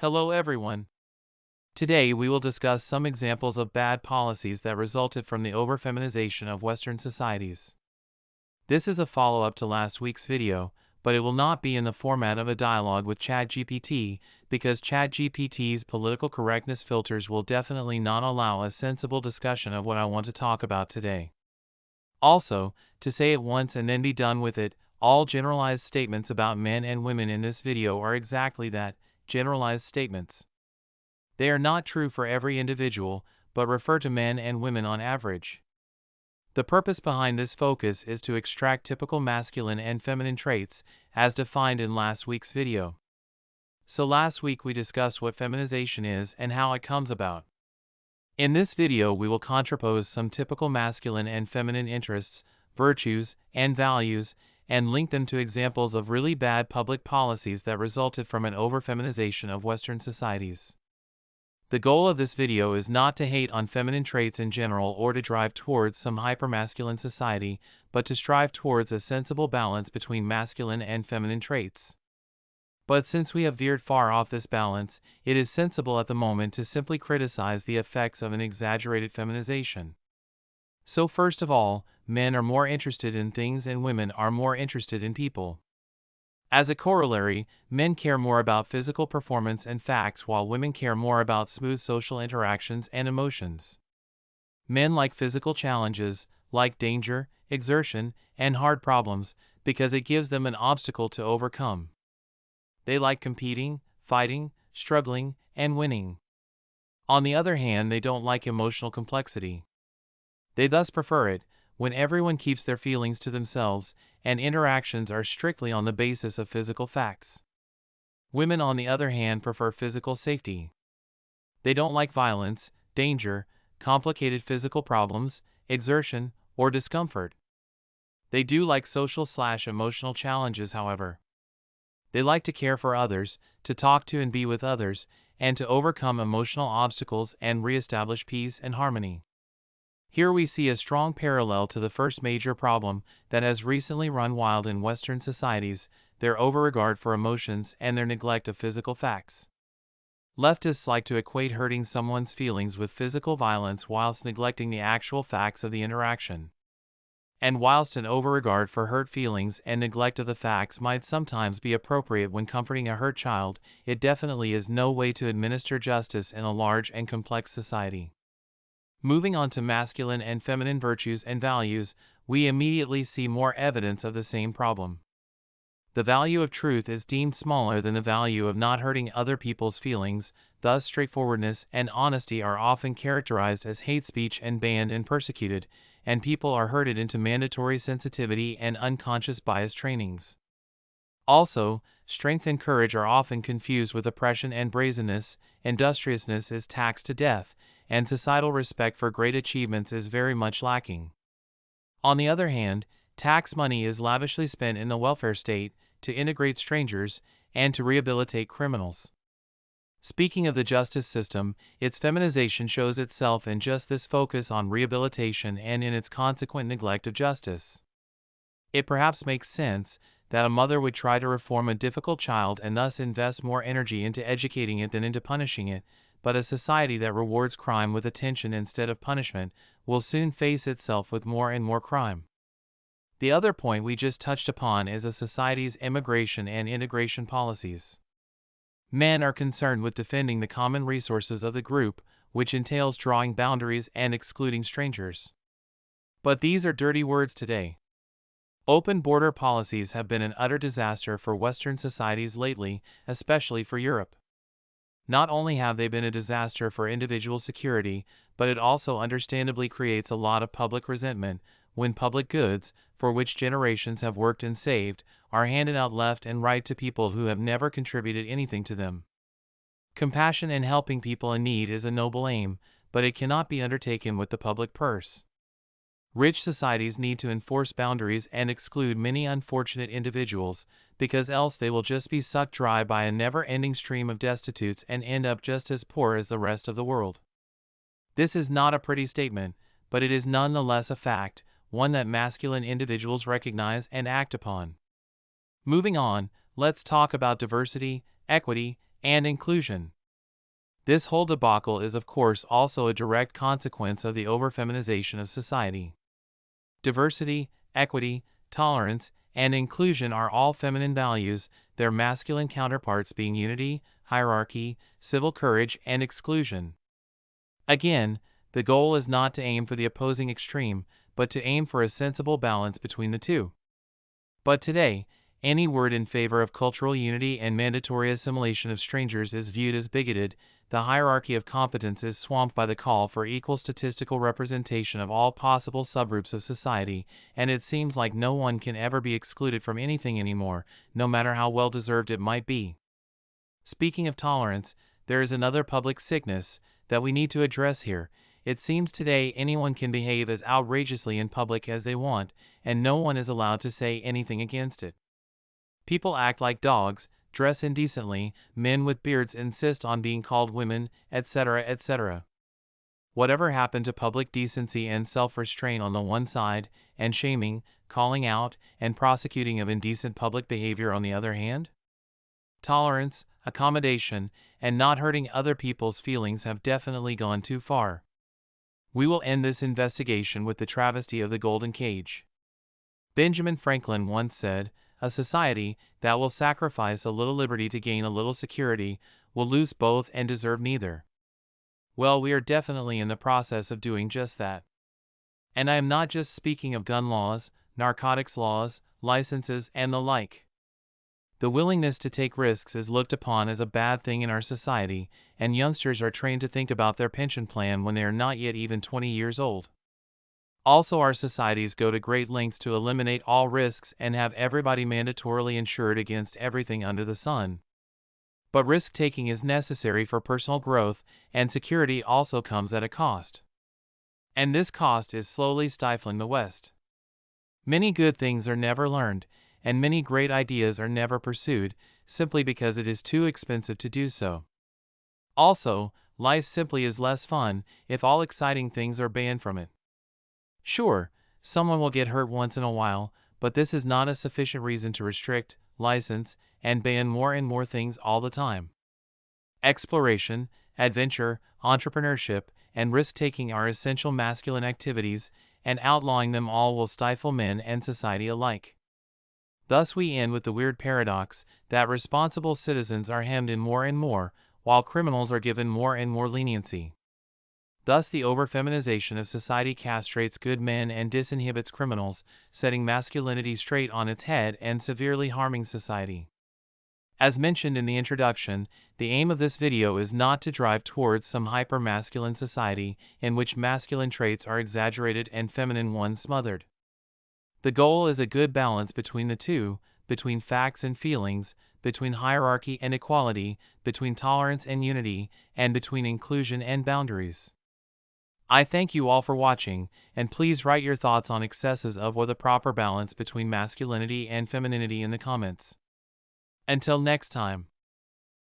Hello everyone. Today we will discuss some examples of bad policies that resulted from the over-feminization of Western societies. This is a follow-up to last week's video, but it will not be in the format of a dialogue with ChatGPT, because ChatGPT's political correctness filters will definitely not allow a sensible discussion of what I want to talk about today. Also, to say it once and then be done with it, all generalized statements about men and women in this video are exactly that, generalized statements. They are not true for every individual, but refer to men and women on average. The purpose behind this focus is to extract typical masculine and feminine traits, as defined in last week's video. So last week we discussed what feminization is and how it comes about. In this video we will contrapose some typical masculine and feminine interests, virtues, and values, and link them to examples of really bad public policies that resulted from an over-feminization of Western societies. The goal of this video is not to hate on feminine traits in general or to drive towards some hypermasculine society, but to strive towards a sensible balance between masculine and feminine traits. But since we have veered far off this balance, it is sensible at the moment to simply criticize the effects of an exaggerated feminization. So first of all, men are more interested in things and women are more interested in people. As a corollary, men care more about physical performance and facts while women care more about smooth social interactions and emotions. Men like physical challenges, like danger, exertion, and hard problems, because it gives them an obstacle to overcome. They like competing, fighting, struggling, and winning. On the other hand, they don't like emotional complexity. They thus prefer it when everyone keeps their feelings to themselves and interactions are strictly on the basis of physical facts. Women, on the other hand, prefer physical safety. They don't like violence, danger, complicated physical problems, exertion, or discomfort. They do like social/emotional challenges, however. They like to care for others, to talk to and be with others, and to overcome emotional obstacles and reestablish peace and harmony. Here we see a strong parallel to the first major problem that has recently run wild in Western societies, their overregard for emotions and their neglect of physical facts. Leftists like to equate hurting someone's feelings with physical violence whilst neglecting the actual facts of the interaction. And whilst an overregard for hurt feelings and neglect of the facts might sometimes be appropriate when comforting a hurt child, it definitely is no way to administer justice in a large and complex society. Moving on to masculine and feminine virtues and values, we immediately see more evidence of the same problem. The value of truth is deemed smaller than the value of not hurting other people's feelings, thus straightforwardness and honesty are often characterized as hate speech and banned and persecuted, and people are herded into mandatory sensitivity and unconscious bias trainings. Also, strength and courage are often confused with oppression and brazenness, industriousness is taxed to death, and societal respect for great achievements is very much lacking. On the other hand, tax money is lavishly spent in the welfare state, to integrate strangers, and to rehabilitate criminals. Speaking of the justice system, its feminization shows itself in just this focus on rehabilitation and in its consequent neglect of justice. It perhaps makes sense that a mother would try to reform a difficult child and thus invest more energy into educating it than into punishing it, but a society that rewards crime with attention instead of punishment will soon face itself with more and more crime. The other point we just touched upon is a society's immigration and integration policies. Men are concerned with defending the common resources of the group, which entails drawing boundaries and excluding strangers. But these are dirty words today. Open border policies have been an utter disaster for Western societies lately, especially for Europe. Not only have they been a disaster for individual security, but it also understandably creates a lot of public resentment when public goods, for which generations have worked and saved, are handed out left and right to people who have never contributed anything to them. Compassion and helping people in need is a noble aim, but it cannot be undertaken with the public purse. Rich societies need to enforce boundaries and exclude many unfortunate individuals, because else they will just be sucked dry by a never-ending stream of destitutes and end up just as poor as the rest of the world. This is not a pretty statement, but it is nonetheless a fact, one that masculine individuals recognize and act upon. Moving on, let's talk about diversity, equity, and inclusion. This whole debacle is of course also a direct consequence of the over-feminization of society. Diversity, equity, tolerance, and inclusion are all feminine values, their masculine counterparts being unity, hierarchy, civil courage, and exclusion. Again, the goal is not to aim for the opposing extreme, but to aim for a sensible balance between the two. But today, any word in favor of cultural unity and mandatory assimilation of strangers is viewed as bigoted. The hierarchy of competence is swamped by the call for equal statistical representation of all possible subgroups of society, and it seems like no one can ever be excluded from anything anymore, no matter how well-deserved it might be. Speaking of tolerance, there is another public sickness that we need to address here. It seems today anyone can behave as outrageously in public as they want, and no one is allowed to say anything against it. People act like dogs, dress indecently, men with beards insist on being called women, etc., etc. Whatever happened to public decency and self-restraint on the one side, and shaming, calling out, and prosecuting of indecent public behavior on the other hand? Tolerance, accommodation, and not hurting other people's feelings have definitely gone too far. We will end this investigation with the travesty of the golden cage. Benjamin Franklin once said, "A society that will sacrifice a little liberty to gain a little security will lose both and deserve neither." Well, we are definitely in the process of doing just that. And I am not just speaking of gun laws, narcotics laws, licenses, and the like. The willingness to take risks is looked upon as a bad thing in our society, and youngsters are trained to think about their pension plan when they are not yet even 20 years old. Also, our societies go to great lengths to eliminate all risks and have everybody mandatorily insured against everything under the sun. But risk-taking is necessary for personal growth, and security also comes at a cost. And this cost is slowly stifling the West. Many good things are never learned, and many great ideas are never pursued, simply because it is too expensive to do so. Also, life simply is less fun if all exciting things are banned from it. Sure, someone will get hurt once in a while, but this is not a sufficient reason to restrict, license, and ban more and more things all the time. Exploration, adventure, entrepreneurship, and risk-taking are essential masculine activities, and outlawing them all will stifle men and society alike. Thus we end with the weird paradox that responsible citizens are hemmed in more and more, while criminals are given more and more leniency. Thus the over-feminization of society castrates good men and disinhibits criminals, setting masculinity straight on its head and severely harming society. As mentioned in the introduction, the aim of this video is not to drive towards some hyper-masculine society in which masculine traits are exaggerated and feminine ones smothered. The goal is a good balance between the two, between facts and feelings, between hierarchy and equality, between tolerance and unity, and between inclusion and boundaries. I thank you all for watching, and please write your thoughts on excesses of or the proper balance between masculinity and femininity in the comments. Until next time.